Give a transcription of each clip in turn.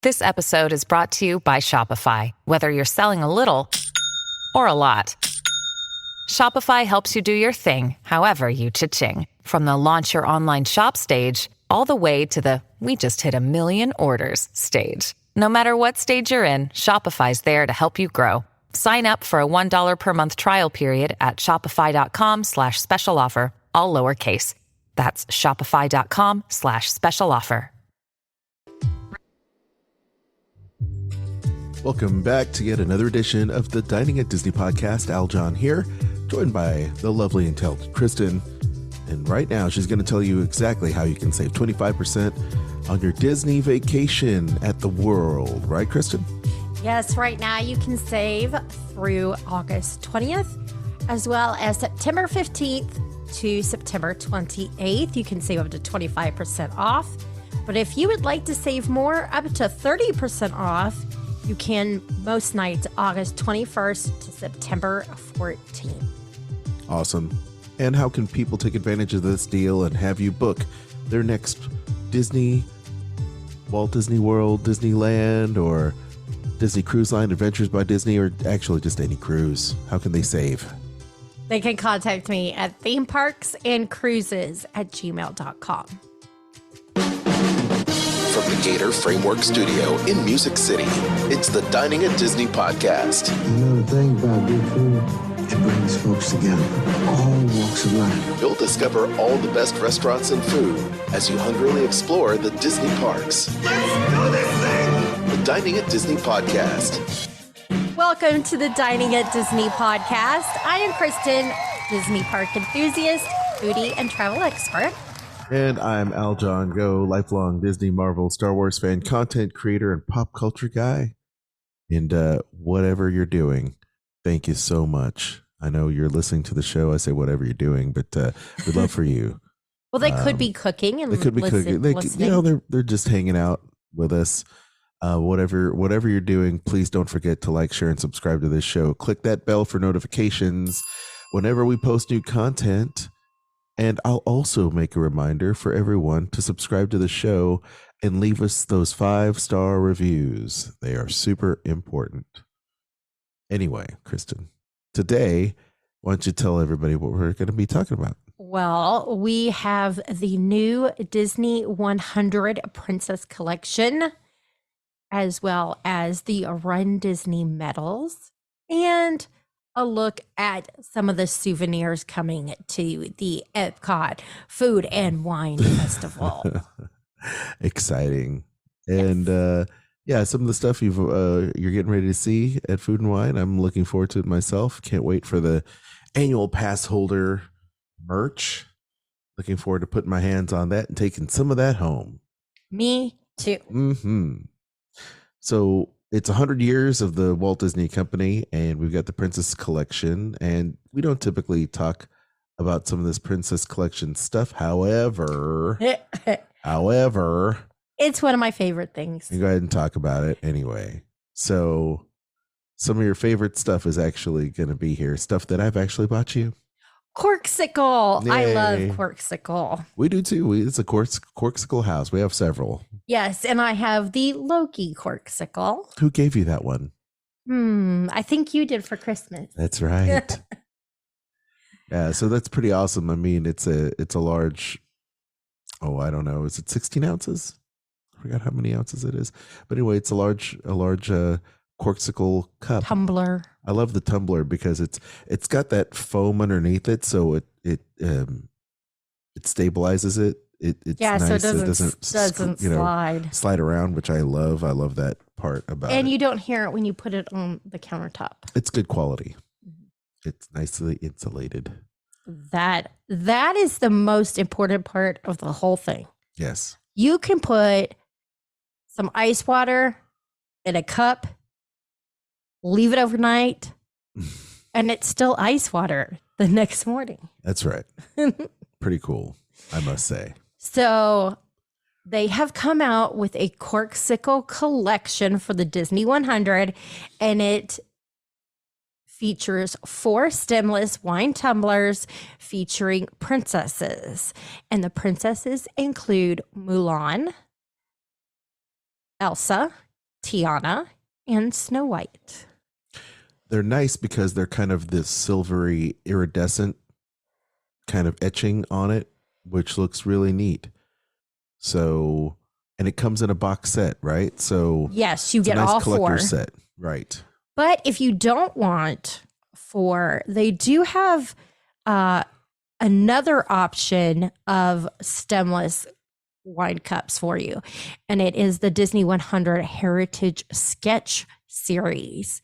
This episode is brought to you by Shopify. Whether you're selling a little or a lot, Shopify helps you do your thing, however you cha-ching. From the launch your online shop stage, all the way to the we just hit 1 million orders stage. No matter what stage you're in, Shopify's there to help you grow. Sign up for a $1 per month trial period at shopify.com/special offer, all lowercase. That's shopify.com/special offer. Welcome back to yet another edition of the Dining at Disney podcast. Al John here, joined by the lovely and talented Kristen. And right now, she's going to tell you exactly how you can save 25% on your Disney vacation at the World. Right, Kristen? Yes, right now you can save through August 20th, as well as September 15th to September 28th. You can save up to 25% off. But if you would like to save more, up to 30% off, you can most nights August 21st to September 14th. Awesome. And how can people take advantage of this deal and have you book their next Disney, Walt Disney World, Disneyland, or Disney Cruise Line, Adventures by Disney, or actually just any cruise? How can they save? They can contact me at themeparksandcruises@gmail.com. From the Gator Framework Studio in Music City, it's the Dining at Disney podcast. You know the thing about good food, it brings folks together, all walks of life. You'll discover all the best restaurants and food as you hungrily explore the Disney parks. Let's do this thing! The Dining at Disney podcast. Welcome to the Dining at Disney podcast. I am Kristen, Disney park enthusiast, foodie, and travel expert. And I'm Al John Go, lifelong Disney, Marvel, Star Wars fan, content creator, and pop culture guy. And whatever you're doing, thank you so much. I know you're listening to the show. I say whatever you're doing, but we'd love for you. Well, they could be cooking and they could be cooking. listening. They're just hanging out with us. Whatever you're doing, please don't forget to like, share, and subscribe to this show. Click that bell for notifications whenever we post new content. And I'll also make a reminder for everyone to subscribe to the show and leave us those 5-star reviews. They are super important. Anyway, Kristen, today, why don't you tell everybody what we're going to be talking about? Well, we have the new Disney 100 Princess Collection, as well as the Run Disney medals, and a look at some of the souvenirs coming to the EPCOT Food and Wine Festival. Exciting. And some of the stuff you're getting ready to see at Food and Wine, I'm looking forward to it myself. Can't wait for the annual pass holder merch. Looking forward to putting my hands on that and taking some of that home. Me too. Mm-hmm. So it's 100 years of the Walt Disney Company, and we've got the Princess Collection, and we don't typically talk about some of this Princess Collection stuff. However, it's one of my favorite things. You go ahead and talk about it anyway. So some of your favorite stuff is actually going to be here. Stuff that I've actually bought you. Corksicle. Yay. I love Corksicle. We do too. It's a Corksicle house. We have several. Yes, and I have the Loki Corksicle. Who gave you that one? I think you did for Christmas. That's right. Yeah, so that's pretty awesome. I mean, it's a large, I don't know. Is it 16 ounces? I forgot how many ounces it is. But anyway, it's a large Corksicle cup. Tumbler. I love the tumbler because it's got that foam underneath it, so it stabilizes it. It's nice. So it doesn't slide around, which I love. I love that part about it. And you don't hear it when you put it on the countertop. It's good quality. It's nicely insulated. That is the most important part of the whole thing. Yes. You can put some ice water in a cup, leave it overnight, and it's still ice water the next morning. That's right. Pretty cool, I must say. So they have come out with a Corksicle collection for the Disney 100, and it features 4 stemless wine tumblers featuring princesses. And the princesses include Mulan, Elsa, Tiana, and Snow White. They're nice because they're kind of this silvery iridescent kind of etching on it, which looks really neat. So, and it comes in a box set, right? So yes, you it's get a nice all collector four. set, right? But if you don't want four, they do have another option of stemless wine cups for you, and it is the Disney 100 Heritage Sketch Series.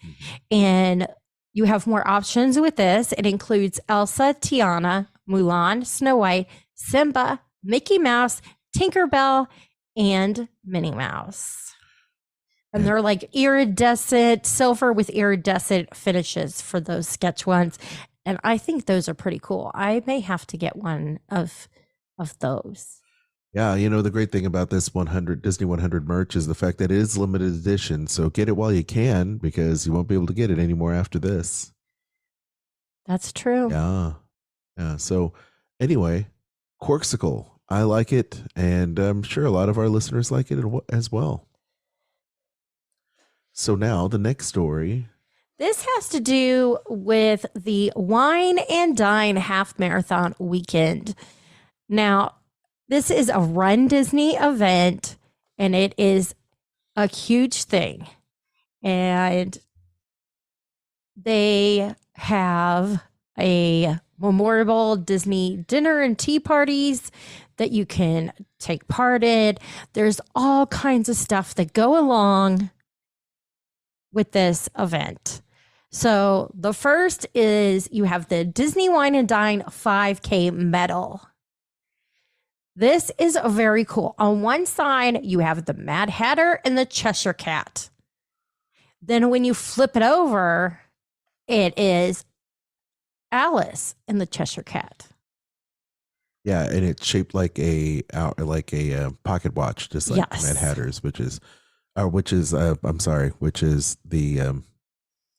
And you have more options with this. It includes Elsa, Tiana, Mulan, Snow White, Simba, Mickey Mouse, Tinkerbell, and Minnie Mouse. And they're like iridescent, silver with iridescent finishes for those sketch ones. And I think those are pretty cool. I may have to get one of those. Yeah, the great thing about this 100 Disney 100 merch is the fact that it is limited edition. So get it while you can, because you won't be able to get it anymore after this. That's true. Yeah. So anyway, Corksicle. I like it, and I'm sure a lot of our listeners like it as well. So now the next story. This has to do with the Wine and Dine Half Marathon weekend. Now, this is a Run Disney event, and it is a huge thing. And they have a memorable Disney dinner and tea parties that you can take part in. There's all kinds of stuff that go along with this event. So the first is you have the Disney Wine and Dine 5K medal. This is very cool. On one side, you have the Mad Hatter and the Cheshire Cat. Then when you flip it over, it is Alice and the Cheshire Cat. Yeah, and it's shaped like a pocket watch, just like Yes. Mad Hatter's, which is the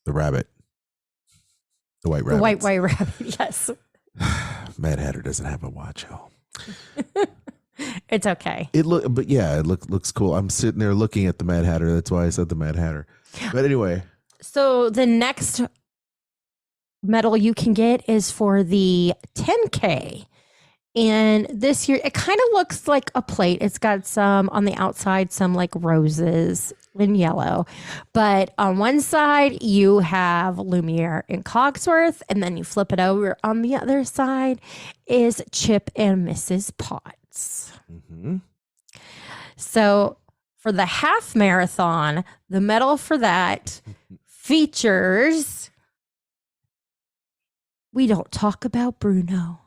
rabbit, the white rabbit. The white rabbit, yes. Mad Hatter doesn't have a watch, y'all. It's okay. It looks cool. I'm sitting there looking at the Mad Hatter. That's why I said the Mad Hatter. But anyway, So the next medal you can get is for the 10K. And this year, it kind of looks like a plate. It's got some on the outside, some like roses in yellow. But on one side, you have Lumiere and Cogsworth. And then you flip it over. On the other side is Chip and Mrs. Potts. mm-hmm. So for the half marathon, the medal for that features We Don't Talk About Bruno.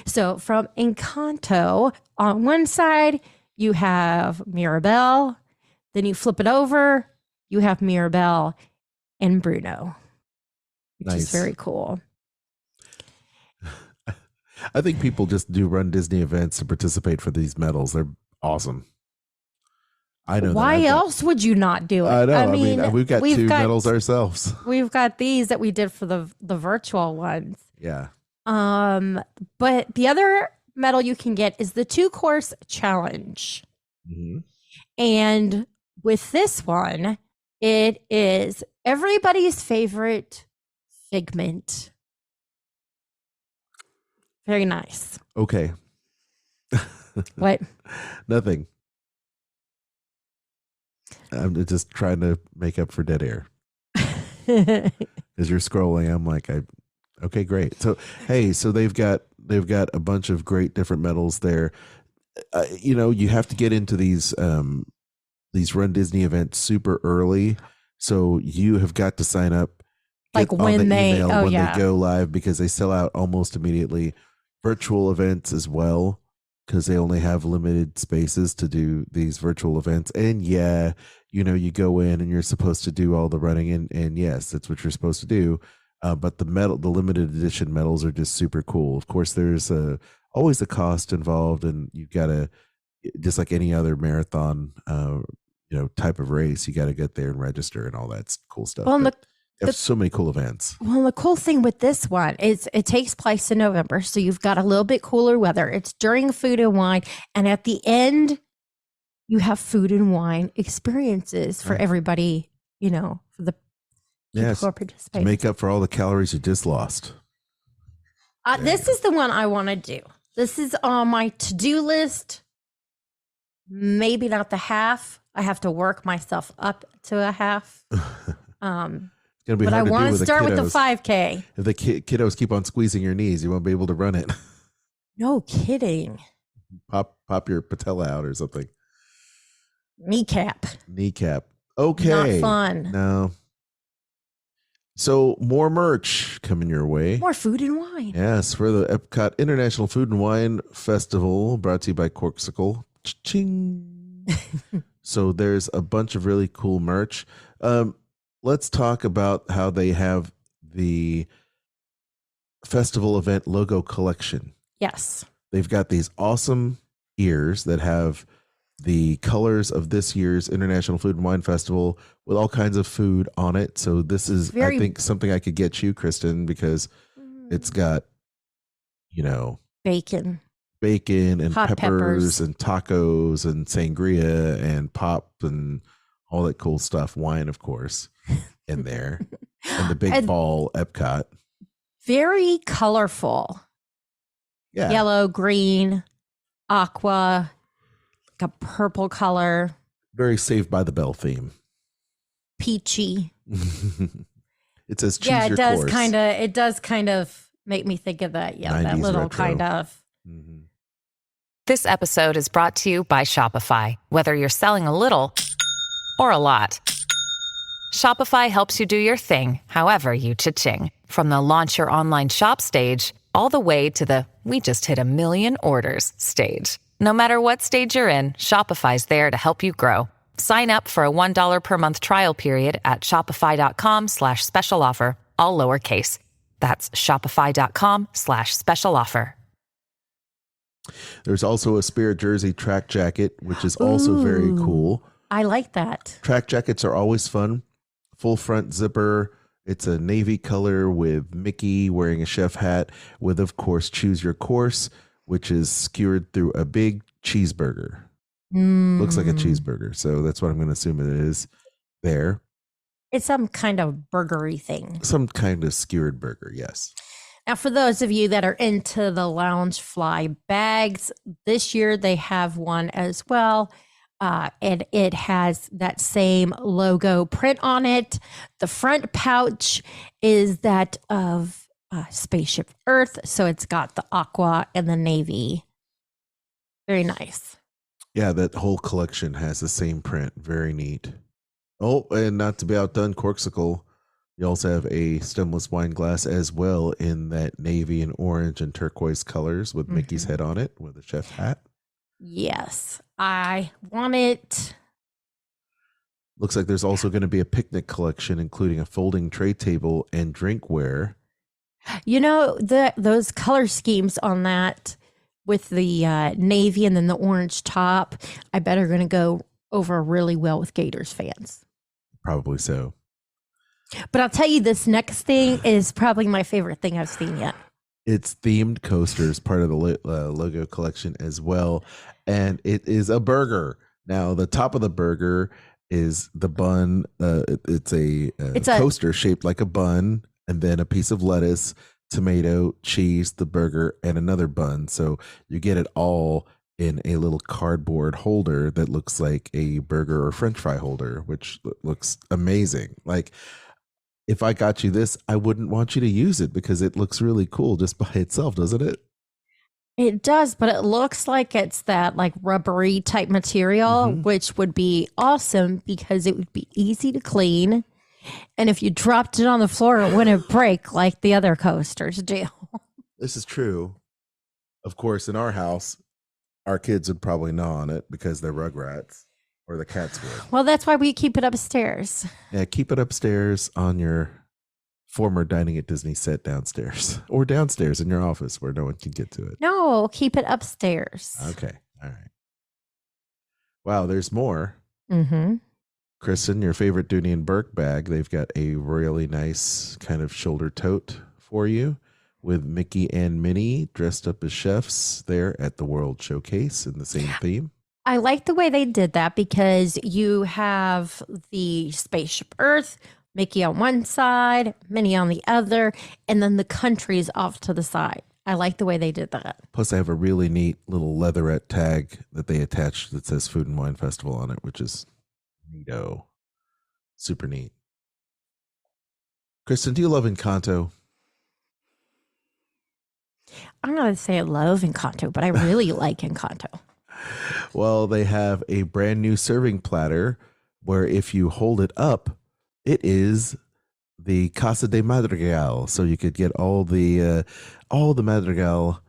So from Encanto, on one side, you have Mirabelle. Then you flip it over, you have Mirabelle and Bruno, which is very cool. I think people just do Run Disney events to participate for these medals. They're awesome. I know. Why else would you not do it? I know. I mean, we've got two medals ourselves. We've got these that we did for the virtual ones. Yeah. But the other medal you can get is the 2-course challenge. Mm-hmm. And with this one, it is everybody's favorite Figment. Very nice. Okay. What? Nothing. I'm just trying to make up for dead air. As you're scrolling, I'm like, okay, great. So, hey, so they've got a bunch of great different medals there. You have to get into these Run Disney events super early. So you have got to sign up like when they go live, because they sell out almost immediately. Virtual events as well, because they only have limited spaces to do these virtual events. And you go in and you're supposed to do all the running, and yes, that's what you're supposed to do. But the limited edition medals are just super cool. Of course, there's always a cost involved, and you've got to, just like any other marathon, type of race, you got to get there and register and all that cool stuff. Well, there's so many cool events. Well, the cool thing with this one is it takes place in November, so you've got a little bit cooler weather. It's during Food and Wine, and at the end, you have food and wine experiences for everybody, for the people who are To participating. make up for all the calories you just lost. This is the one I want to do. This is on my to-do list. Maybe not the half. I have to work myself up to a half. It's gonna be But I hard to do want with to start with the kiddos. 5K. If the kiddos keep on squeezing your knees, you won't be able to run it. No kidding. Pop your patella out or something. Kneecap. Okay. Not fun. No. So more merch coming your way. More food and wine. Yes, for the EPCOT International Food and Wine Festival, brought to you by Corksicle. Ching. So there's a bunch of really cool merch. Let's talk about how they have the festival event logo collection. Yes. They've got these awesome ears that have the colors of this year's International Food and Wine Festival with all kinds of food on it. So this is, I think, something I could get you, Kristen, because it's got, bacon and hot peppers and tacos and sangria and pop and all that cool stuff. Wine, of course, in there. And the big ball EPCOT. Very colorful. Yeah. Yellow, green, aqua, like a purple color, Very Saved by the Bell theme. peachy. It says choose Yeah, your it does course. it does kind of make me think of that. Yeah, that 90s little retro. kind of. Mhm. This episode is brought to you by Shopify. Whether you're selling a little or a lot, Shopify helps you do your thing, however you cha-ching. From the launch your online shop stage, all the way to the we just hit 1 million orders stage. No matter what stage you're in, Shopify's there to help you grow. Sign up for a $1 per month trial period at shopify.com/special offer, all lowercase. That's shopify.com/special offer. There's also a Spirit Jersey track jacket, which is also very cool. I like that. Track jackets are always fun. Full front zipper. It's a navy color with Mickey wearing a chef hat with, of course, Choose Your Course, which is skewered through a big cheeseburger. Looks like a cheeseburger. So that's what I'm going to assume it is there. It's some kind of burgery thing. Some kind of skewered burger, yes. Now, for those of you that are into the Loungefly bags, this year they have one as well. And it has that same logo print on it. The front pouch is that of Spaceship Earth. So it's got the aqua and the navy. Very nice. Yeah, that whole collection has the same print. Very neat. Oh, and not to be outdone, Corksicle. You also have a stemless wine glass as well in that navy and orange and turquoise colors with Mickey's head on it with a chef hat. Yes, I want it. Looks like there's also going to be a picnic collection, including a folding tray table and drinkware. Those color schemes on that with the navy and then the orange top, I bet are going to go over really well with Gators fans. Probably so. But I'll tell you, this next thing is probably my favorite thing I've seen yet. It's themed coasters, part of the logo collection as well. And it is a burger. Now, the top of the burger is the bun. It's a coaster shaped like a bun, and then a piece of lettuce, tomato, cheese, the burger, and another bun. So you get it all in a little cardboard holder that looks like a burger or French fry holder, which looks amazing. Like, if I got you this, I wouldn't want you to use it because it looks really cool just by itself, doesn't it? It does, but it looks like it's that like rubbery type material, which would be awesome because it would be easy to clean. And if you dropped it on the floor, it wouldn't break like the other coasters do. This is true. Of course, in our house, our kids would probably gnaw on it because they're rugrats, or the cats would. Well, that's why we keep it upstairs. Yeah, keep it upstairs on your former Dining at Disney set downstairs, or downstairs in your office where no one can get to it. No, keep it upstairs. Okay. All right. Wow, there's more. Mm-hmm. Kristen, your favorite Dooney and Burke bag, they've got a really nice kind of shoulder tote for you with Mickey and Minnie dressed up as chefs there at the World Showcase in the same theme. I like the way they did that because you have the spaceship Earth, Mickey on one side, Minnie on the other, and then the countries off to the side. I like the way they did that. Plus, I have a really neat little leatherette tag that they attached that says Food and Wine Festival on it, which is neato. Super neat. Kristen, do you love Encanto? I'm not going to say I love Encanto, but I really like Encanto. Well, they have a brand new serving platter where if you hold it up, it is the Casa de Madrigal. So you could get all the Madrigal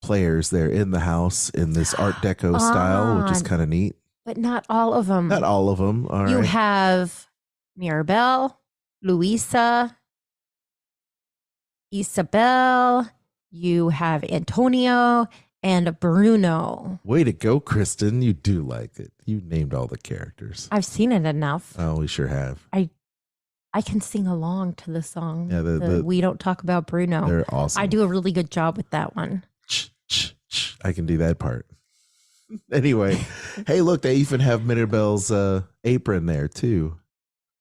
players there in the house in this Art Deco style, which is kind of neat. But not all of them. Not all of them. All you right. have Mirabelle, Luisa, Isabel, you have Antonio, and Bruno. Way to go, Kristen. You do like it. You named all the characters. I've seen it enough. Oh, we sure have. I can sing along to the song. Yeah, the We Don't Talk About Bruno. They're awesome. I do a really good job with that one. I can do that part. Anyway, hey, look, they even have Mirabelle's apron there too.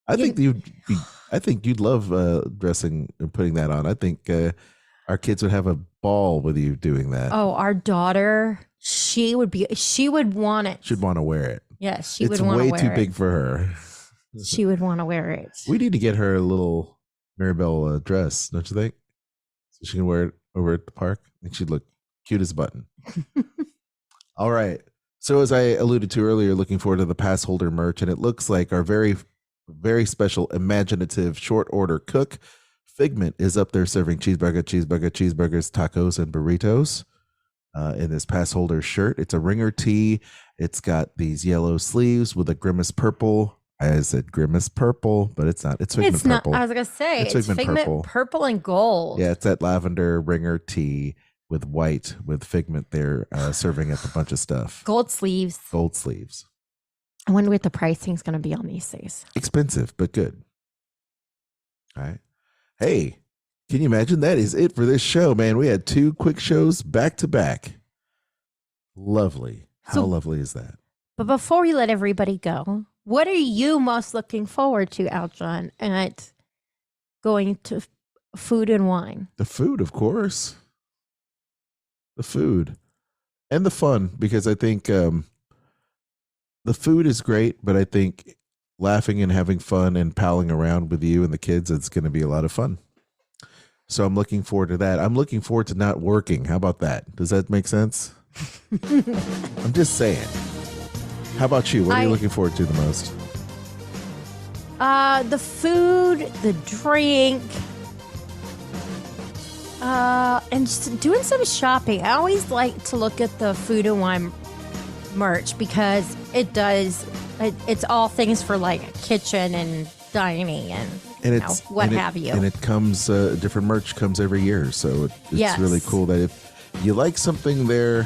I think you'd love dressing and putting that on. I think our kids would have a ball with you doing that. Oh, our daughter, she would want it. She'd want to wear it. Yes, she would want to wear it. It's way too big for her. She would want to wear it. We need to get her a little Mirabelle dress, don't you think? So she can wear it over at the park. I think she'd look cute as a button. All right. So as I alluded to earlier, looking forward to the pass holder merch, and it looks like our very, very special imaginative short order cook Figment is up there serving cheeseburgers, tacos, and burritos in this pass holder shirt. It's a ringer tee. It's got these yellow sleeves with a Grimace purple. I said Grimace purple, but it's not. It's Figment purple. Not. I was gonna say it's Figment purple and gold. Yeah, it's that lavender ringer tee with white with Figment there serving up a bunch of stuff. Gold sleeves. Gold sleeves. I wonder what the pricing is going to be on these things. Expensive, but good. All right. Hey, can you imagine? That is it for this show, man. We had 2 quick shows back to back. Lovely. How lovely is that? But before we let everybody go, what are you most looking forward to, Aljon, at going to Food and Wine? The food, of course. The food. And the fun, because I think the food is great, but I think laughing and having fun and palling around with you and the kids, it's going to be a lot of fun. So I'm looking forward to that. I'm looking forward to not working. How about that? Does that make sense? I'm just saying. How about you? What are you looking forward to the most? The food, the drink, and just doing some shopping. I always like to look at the Food and Wine merch because it's all things for like kitchen and dining and what have you. And it comes, different merch comes every year. So it's really cool that if you like something there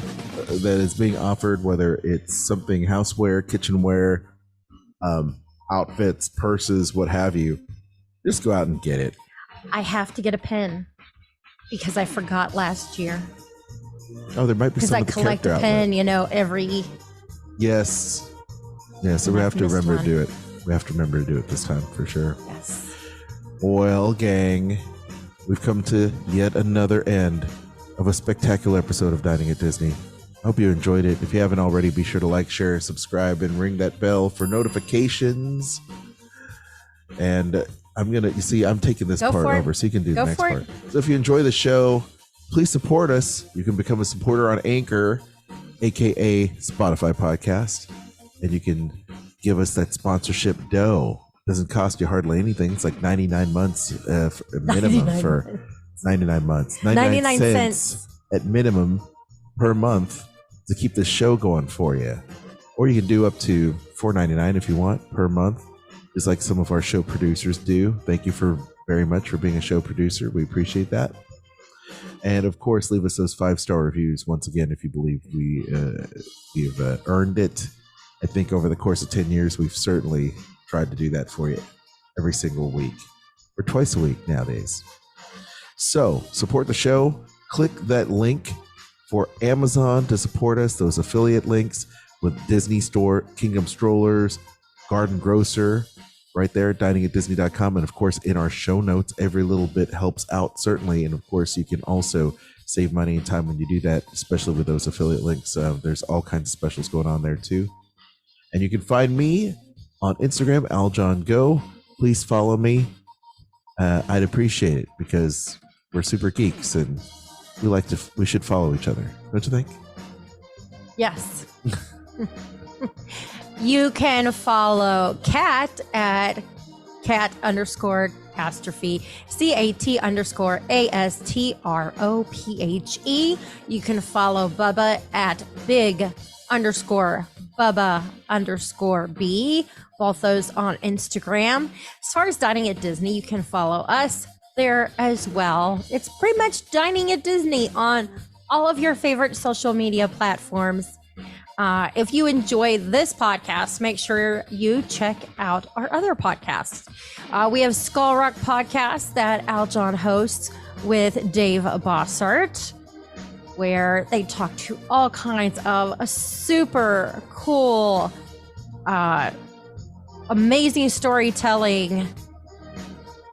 that is being offered, whether it's something houseware, kitchenware, outfits, purses, what have you, just go out and get it. I have to get a pen because I forgot last year. Oh, there might be some because I collect a pen, every. Yes. Yeah, so we have to remember to do it. We have to remember to do it this time for sure. Yes. Well, gang, we've come to yet another end of a spectacular episode of Dining at Disney. I hope you enjoyed it. If you haven't already, be sure to like, share, subscribe, and ring that bell for notifications. And I'm taking this part over so you can do the next part. So if you enjoy the show, please support us. You can become a supporter on Anchor, aka Spotify Podcast, and you can give us that sponsorship dough. It doesn't cost you hardly anything. It's like 99 months minimum for 99 months. 99 cents at minimum per month to keep the show going for you. Or you can do up to $4.99 if you want per month, just like some of our show producers do. Thank you very much for being a show producer. We appreciate that. And of course, leave us those 5-star reviews once again if you believe we've earned it. I think over the course of 10 years, we've certainly tried to do that for you every single week or twice a week nowadays. So support the show. Click that link for Amazon to support us, those affiliate links with Disney Store, Kingdom Strollers, Garden Grocer, right there, diningatdisney.com. And of course, in our show notes, every little bit helps out, certainly. And of course, you can also save money and time when you do that, especially with those affiliate links. There's all kinds of specials going on there too. And you can find me on Instagram, AlJohnGo. Please follow me. I'd appreciate it because we're super geeks and we should follow each other. Don't you think? Yes. You can follow Kat at cat_astrophe, CAT_ASTROPHE. You can follow Bubba at big_Bubba_B. Both those on Instagram. As far as Dining at Disney, you can follow us there as well. It's pretty much Dining at Disney on all of your favorite social media platforms. If you enjoy this podcast, make sure you check out our other podcasts. We have Skull Rock Podcast that Aljon hosts with Dave Bossart, where they talk to all kinds of super cool, amazing storytelling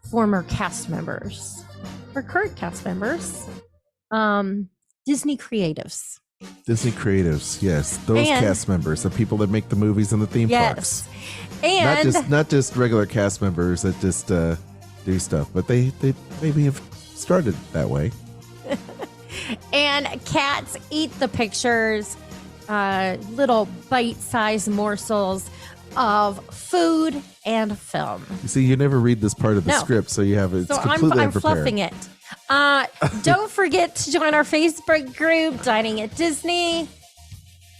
former cast members or current cast members, Disney creatives. Disney creatives, yes, those cast members, the people that make the movies and the theme parks. And not just regular cast members that just do stuff, but they maybe have started that way. And Cats Eat the Pictures, little bite-sized morsels of food and film. You see, you never read this part of the script, so you have it's so completely I'm unprepared. fluffing it. Don't forget to join our Facebook group, Dining at Disney.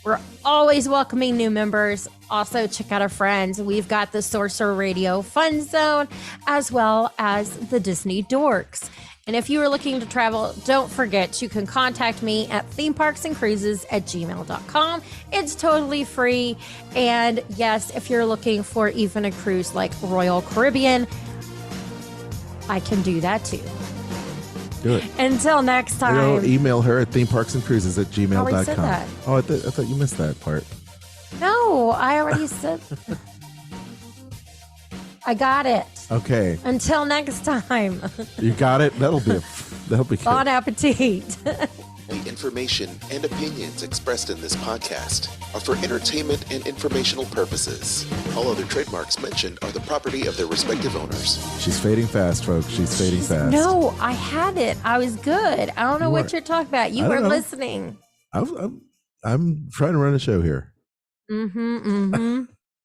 We're always welcoming new members. Also, check out our friends. We've got the Sorcerer Radio Fun Zone, as well as the Disney Dorks. And if you are looking to travel, don't forget you can contact me at themeparksandcruises@gmail.com. It's totally free. And yes, if you're looking for even a cruise like Royal Caribbean, I can do that too. Do it. Until next time. Email her at themeparksandcruises@gmail.com. I already said that. Oh, I thought you missed that part. No, I already said. I got it. Okay. Until next time. You got it? That'll be good. Bon appetit. The information and opinions expressed in this podcast are for entertainment and informational purposes. All other trademarks mentioned are the property of their respective owners. She's fading fast, folks. She's fading fast. No, I had it. I was good. I don't know what you're talking about. You weren't listening. I'm trying to run a show here. Mm-hmm.